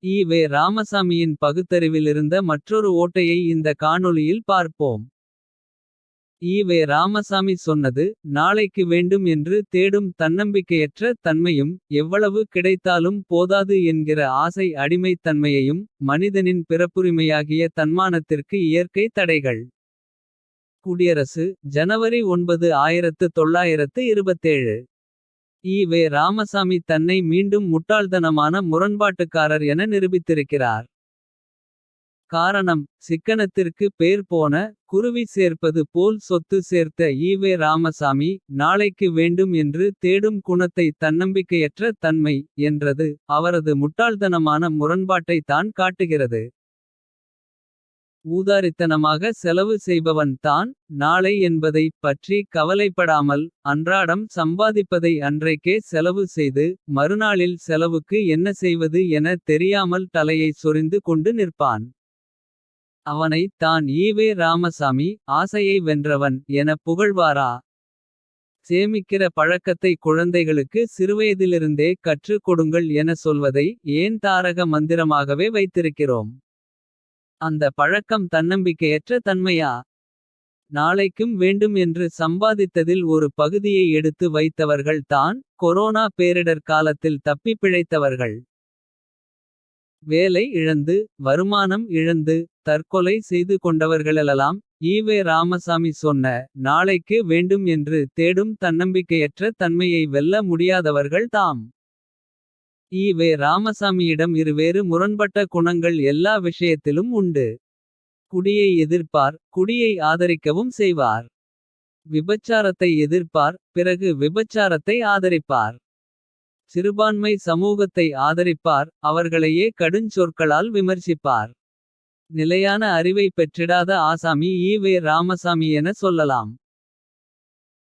ஈ.வே. ராமசாமியின் பகுத்தறிவிலிருந்த மற்றொரு ஓட்டையை இந்த காணொளியில் பார்ப்போம். ஈ.வே. ராமசாமி சொன்னது. நாளைக்கு வேண்டும் என்று தேடும் தன்னம்பிக்கையற்ற தன்மையும். எவ்வளவு கிடைத்தாலும் போதாது என்கிற ஆசை அடிமைத் தன்மையையும். மனிதனின் பிறப்புரிமையாகிய தன்மானத்திற்கு இயற்கை தடைகள். குடியரசு ஜனவரி 9 1927. ஈ.வே. ராமசாமி தன்னை மீண்டும் முட்டாள்தனமான முரண்பாட்டுக்காரர் என நிரூபித்திருக்கிறார். காரணம் சிக்கனத்திற்கு பேர் போன. குருவி சேர்ப்பது போல் சொத்து சேர்த்த ஈ.வே. ராமசாமி. நாளைக்கு வேண்டும் என்று தேடும் குணத்தை தன்னம்பிக்கையற்ற தன்மை. என்றது அவரது முட்டாள்தனமான முரண்பாட்டை தான் காட்டுகிறது. ஊதாரித்தனமாக செலவு செய்பவன் தான். நாளை என்பதைப் பற்றி கவலைப்படாமல். அன்றாடம் சம்பாதிப்பதை அன்றைக்கே செலவு செய்து. மறுநாளில் செலவுக்கு என்ன செய்வது என தெரியாமல் தலையை சொரிந்து கொண்டு நிற்பான். அவனை தான் ஈ.வே. ராமசாமி ஆசையை வென்றவன் என புகழ்வாரா. சேமிக்கிற பழக்கத்தை குழந்தைகளுக்கு சிறுவயதிலிருந்தே கற்றுக் கொடுங்கள் என சொல்வதை. ஏன் தாரக மந்திரமாகவே வைத்திருக்கிறோம். அந்த பழக்கம் தன்னம்பிக்கையற்ற தன்மையா. நாளைக்கும் வேண்டும் என்று சம்பாதித்ததில் ஒரு பகுதியை எடுத்து வைத்தவர்கள் தான். கொரோனா பேரிடர் காலத்தில் தப்பி பிழைத்தவர்கள். வேலை இழந்து வருமானம் இழந்து தற்கொலை செய்து கொண்டவர்களெல்லாம். ஈ.வே. ராமசாமி சொன்ன நாளைக்கு வேண்டும் என்று தேடும் தன்னம்பிக்கையற்ற தன்மையை வெல்ல முடியாதவர்கள் தாம். ஈ.வே. ராமசாமியிடம் இருவேறு முரண்பட்ட குணங்கள் எல்லா விஷயத்திலும் உண்டு. குடியை எதிர்ப்பார் குடியை ஆதரிக்கவும் செய்வார். விபச்சாரத்தை எதிர்ப்பார் பிறகு விபச்சாரத்தை ஆதரிப்பார். சிறுபான்மை சமூகத்தை ஆதரிப்பார் அவர்களையே கடுஞ்சொற்களால் விமர்சிப்பார். நிலையான அறிவை பெற்றிடாத ஆசாமி ஈ.வே. ராமசாமி என சொல்லலாம்.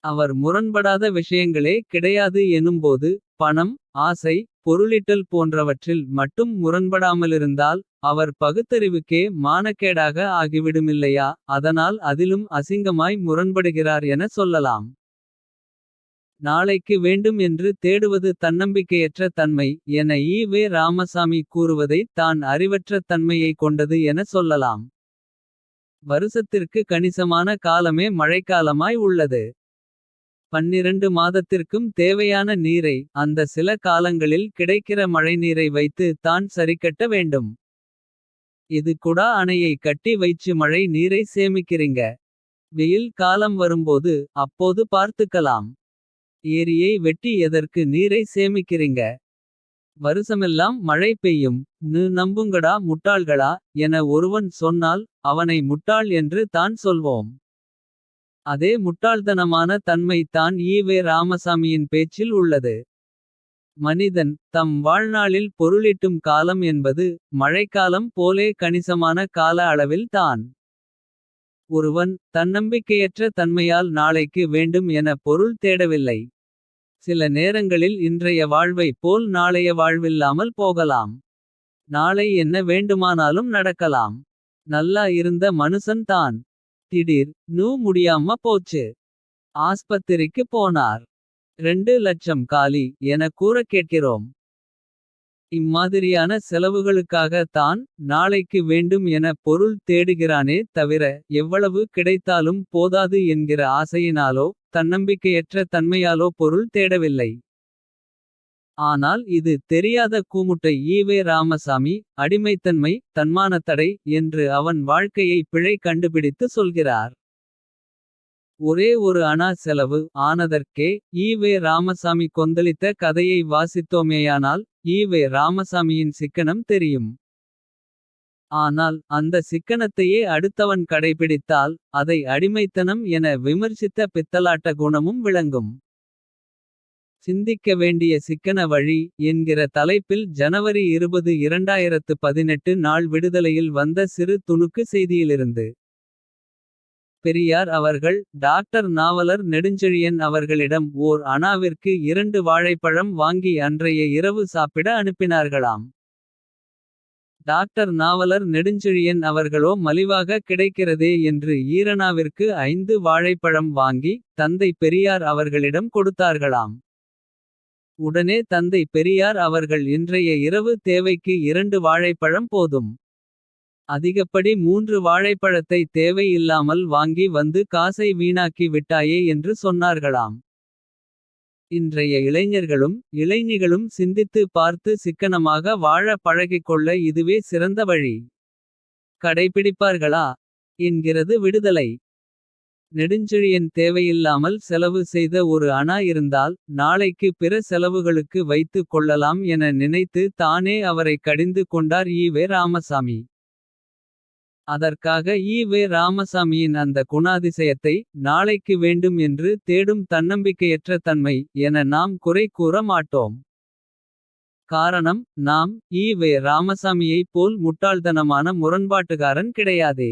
அவர் முரண்படாத விஷயங்களே கிடையாது எனும்போது. பணம் ஆசை பொருளிட்டல் போன்றவற்றில் மட்டும் முரண்படாமலிருந்தால். அவர் பகுத்தறிவுக்கே மானக்கேடாக ஆகிவிடுமில்லையா. அதனால் அதிலும் அசிங்கமாய் முரண்படுகிறார் என சொல்லலாம். நாளைக்கு வேண்டும் என்று தேடுவது தன்னம்பிக்கையற்ற தன்மை. என ஈ.வே. ராமசாமி கூறுவதை தான் அறிவற்ற தன்மையை கொண்டது என சொல்லலாம். வருசத்திற்கு கணிசமான காலமே மழைக்காலமாய் உள்ளது. 12 மாதத்திற்கும் தேவையான நீரை. அந்த சில காலங்களில் கிடைக்கிற மழைநீரை வைத்து தான் சரிக்கட்ட வேண்டும். இது குடா அணையை கட்டி வைச்சு மழை நீரை சேமிக்கிறீங்க. வெயில் காலம் வரும்போது அப்போது பார்த்துக்கலாம். ஏரியை வெட்டி எதற்கு நீரை சேமிக்கிறீங்க. வருசமெல்லாம் மழை பெய்யும் நம்புங்கடா முட்டாள்களா. என ஒருவன் சொன்னால் அவனை முட்டாள் என்று தான் சொல்வோம். அதே முட்டாள்தனமான தன்மை தான் ஈ.வே. ராமசாமியின் பேச்சில் உள்ளது. மனிதன் தம் வாழ்நாளில் பொருளீட்டும் காலம் என்பது. மழைக்காலம் போலே கணிசமான கால அளவில் தான். ஒருவன் தன்னம்பிக்கையற்ற தன்மையால் நாளைக்கு வேண்டும் என பொருள் தேடவில்லை. சில நேரங்களில் இன்றைய வாழ்வை போல் நாளைய வாழ்வில்லாமல் போகலாம். நாளை என்ன வேண்டுமானாலும் நடக்கலாம். நல்லா இருந்த மனுசன் தான். திடீர் முடியாம போச்சு. ஆஸ்பத்திரிக்கு போனார். 2 லட்சம் காலி என கூற கேட்கிறோம். இம்மாதிரியான செலவுகளுக்காக தான். நாளைக்கு வேண்டும் என பொருள் தேடுகிறானே தவிர. எவ்வளவு கிடைத்தாலும் போதாது என்கிற ஆசையினாலோ. தன்னம்பிக்கையற்ற தன்மையாலோ பொருள் தேடவில்லை. ஆனால் இது தெரியாத கூமுட்டை ஈ.வே. ராமசாமி. அடிமைத்தன்மை தன்மானத்தடை என்று அவன் வாழ்க்கையை பிழை கண்டுபிடித்து சொல்கிறார். ஒரே ஒரு அணா செலவு ஆனதற்கே ஈ.வே. ராமசாமி கொந்தளித்த கதையை வாசித்தோமேயானால். ஈ.வே. ராமசாமியின் சிக்கனம் தெரியும். ஆனால் அந்த சிக்கனத்தையே அடுத்தவன் கடைபிடித்தால். அதை அடிமைத்தனம் என விமர்சித்த பித்தலாட்ட குணமும் விளங்கும். சிந்திக்க வேண்டிய சிக்கன வழி என்கிற தலைப்பில் ஜனவரி 20 2018 நாள் விடுதலையில் வந்த சிறு துணுக்கு செய்தியிலிருந்து. பெரியார் அவர்கள் டாக்டர் நாவலர் நெடுஞ்செழியன் அவர்களிடம் ஓர் அணாவிற்கு 2 வாழைப்பழம் வாங்கி அன்றைய இரவு சாப்பிட அனுப்பினார்களாம். டாக்டர் நாவலர் நெடுஞ்செழியன் அவர்களோ மலிவாக கிடைக்கிறதே என்று ஈரணாவிற்கு 5 வாழைப்பழம் வாங்கி. தந்தை பெரியார் அவர்களிடம் கொடுத்தார்களாம். உடனே தந்தை பெரியார் அவர்கள் இன்றைய இரவு தேவைக்கு 2 வாழைப்பழம் போதும். அதிகப்படி 3 வாழைப்பழத்தை தேவை இல்லாமல் வாங்கி வந்து காசை வீணாக்கி விட்டாயே என்று சொன்னார்களாம். இன்றைய இளைஞர்களும் இளைஞிகளும் சிந்தித்து பார்த்து சிக்கனமாக வாழ பழகிக்கொள்ள இதுவே சிறந்த வழி. கடைபிடிப்பார்களா என்கிறது விடுதலை. நெடுஞ்செழியன் தேவையில்லாமல் செலவு செய்த ஒரு அணா இருந்தால். நாளைக்கு பிற செலவுகளுக்கு வைத்து கொள்ளலாம் என நினைத்து தானே அவரை கடிந்து கொண்டார் ஈ.வே. ராமசாமி. அதற்காக ஈ.வே. ராமசாமியின் அந்த குணாதிசயத்தை. நாளைக்கு வேண்டும் என்று தேடும் தன்னம்பிக்கையற்ற தன்மை. என நாம் குறை கூற மாட்டோம். காரணம் நாம் ஈ.வே. ராமசாமியைப் போல் முட்டாள்தனமான முரண்பாட்டுகாரன் கிடையாதே.